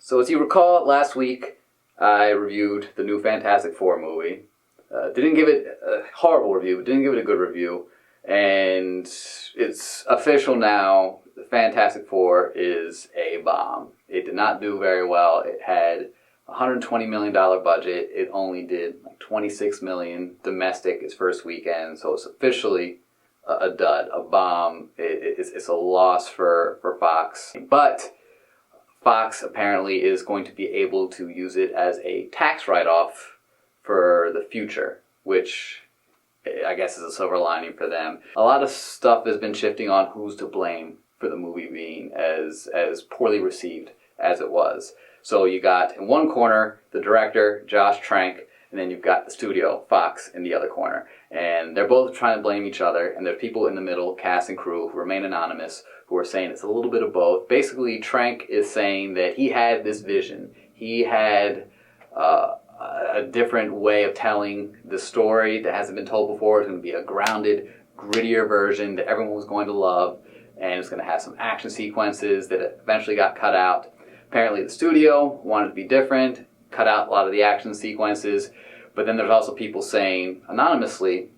So as you recall, last week I reviewed the new Fantastic Four movie. Didn't give it a horrible review, but didn't give it a good review. And it's official now, the Fantastic Four is a bomb. It did not do very well. It had a $120 million budget. It only did like $26 million domestic its first weekend. So it's officially a dud, a bomb. It's a loss for Fox. But Fox apparently is going to be able to use it as a tax write-off for the future, which I guess is a silver lining for them. A lot of stuff has been shifting on who's to blame for the movie being as poorly received as it was. So you got in one corner the director, Josh Trank, and then you've got the studio, Fox, in the other corner. And they're both trying to blame each other, and there's people in the middle, cast and crew, who remain anonymous, who are saying it's a little bit of both. Basically, Trank is saying that he had this vision. He had a different way of telling the story that hasn't been told before. It's going to be a grounded, grittier version that everyone was going to love, and it's going to have some action sequences that eventually got cut out. Apparently the studio wanted to be different, cut out a lot of the action sequences, but then there's also people saying anonymously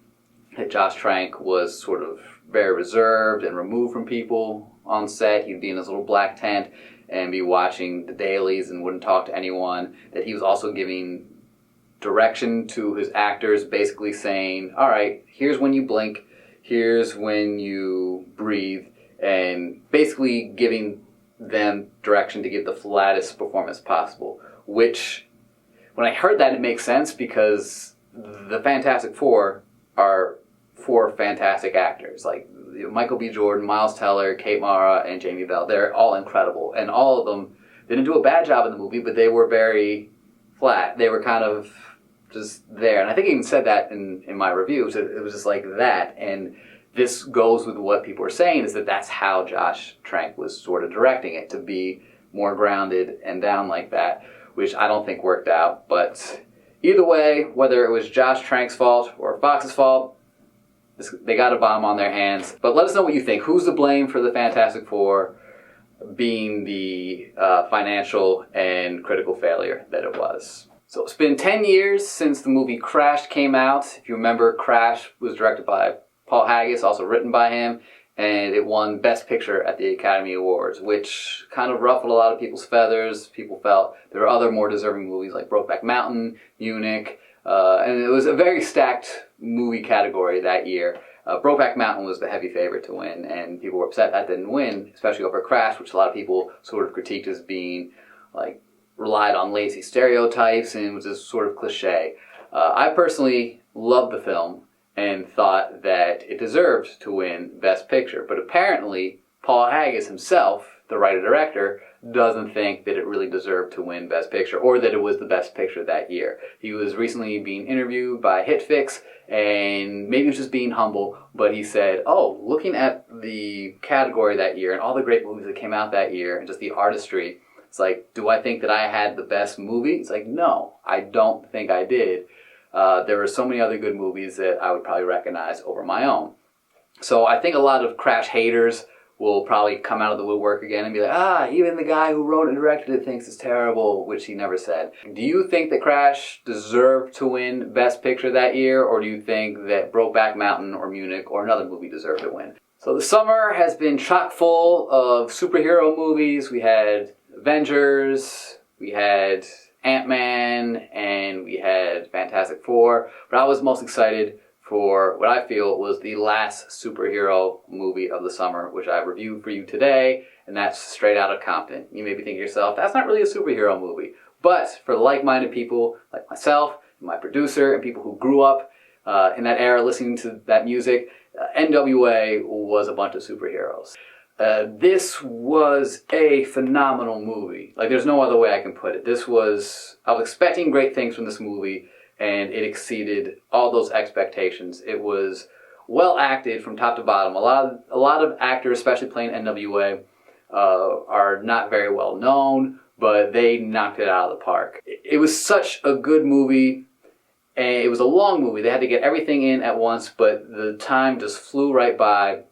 that Josh Trank was sort of very reserved and removed from people on set. He'd be in his little black tent and be watching the dailies and wouldn't talk to anyone, that he was also giving direction to his actors, basically saying, all right, here's when you blink, here's when you breathe, and basically giving them direction to give the flattest performance possible, which, when I heard that, it makes sense because the Fantastic Four are four fantastic actors. Like Michael B. Jordan, Miles Teller, Kate Mara, and Jamie Bell. They're all incredible. And all of them didn't do a bad job in the movie, but they were very flat. They were kind of just there. And I think I even said that in my review. So it was just like that. And this goes with what people are saying, is that that's how Josh Trank was sort of directing it, to be more grounded and down like that, which I don't think worked out. But either way, whether it was Josh Trank's fault or Fox's fault, they got a bomb on their hands. But let us know what you think. Who's to blame for the Fantastic Four being the financial and critical failure that it was? So it's been 10 years since the movie Crash came out. If you remember, Crash was directed by Paul Haggis, also written by him, and it won Best Picture at the Academy Awards, which kind of ruffled a lot of people's feathers. People felt there were other more deserving movies like Brokeback Mountain, Munich, and it was a very stacked movie category that year. Brokeback Mountain was the heavy favorite to win, and people were upset that didn't win, especially over Crash, which a lot of people sort of critiqued as being like relied on lazy stereotypes and was just sort of cliche. I personally loved the film and thought that it deserved to win Best Picture. But apparently, Paul Haggis himself, the writer-director, doesn't think that it really deserved to win Best Picture, or that it was the best picture that year. He was recently being interviewed by HitFix, and maybe he was just being humble, but he said, looking at the category that year and all the great movies that came out that year and just the artistry, it's like, do I think that I had the best movie? It's like, no, I don't think I did. There were so many other good movies that I would probably recognize over my own. So I think a lot of Crash haters will probably come out of the woodwork again and be like, even the guy who wrote and directed it thinks it's terrible, which he never said. Do you think that Crash deserved to win Best Picture that year, or do you think that Brokeback Mountain or Munich or another movie deserved to win? So the summer has been chock full of superhero movies. We had Avengers, we had Ant-Man, and we had Fantastic Four, but I was most excited for what I feel was the last superhero movie of the summer, which I reviewed for you today, and that's Straight Outta Compton. You may be thinking to yourself, that's not really a superhero movie. But for like-minded people like myself, and my producer, and people who grew up in that era listening to that music, N.W.A. was a bunch of superheroes. This was a phenomenal movie. Like, there's no other way I can put it. I was expecting great things from this movie, and it exceeded all those expectations. It was well acted from top to bottom. A lot of actors, especially playing N.W.A, are not very well known, but they knocked it out of the park. It was such a good movie, and it was a long movie. They had to get everything in at once, but the time just flew right by.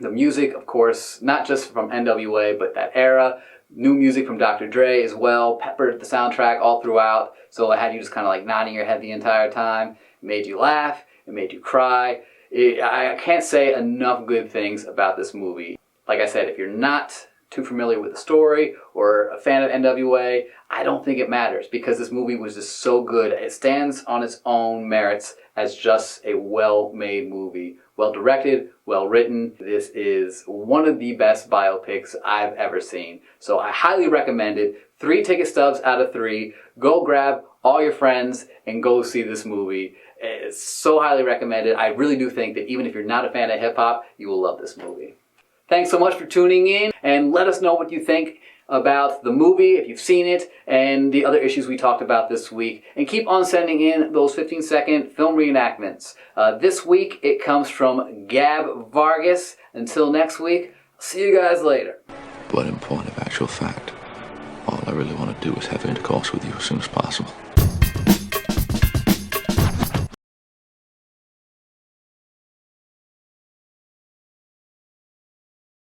The music, of course, not just from N.W.A, but that era, New music from Dr. Dre as well, peppered the soundtrack all throughout, so it had you just kind of like nodding your head the entire time. It made you laugh, it made you cry. I can't say enough good things about this movie. Like I said, if you're not too familiar with the story or a fan of N.W.A, I don't think it matters because this movie was just so good. It stands on its own merits as just a well-made movie. Well-directed, well-written. This is one of the best biopics I've ever seen. So I highly recommend it. 3 ticket stubs out of 3. Go grab all your friends and go see this movie. It's so highly recommended. I really do think that even if you're not a fan of hip-hop, you will love this movie. Thanks so much for tuning in, and let us know what you think about the movie, if you've seen it, and the other issues we talked about this week. And keep on sending in those 15-second film reenactments. This week, it comes from Gab Vargas. Until next week, see you guys later. But in point of actual fact, all I really want to do is have intercourse with you as soon as possible.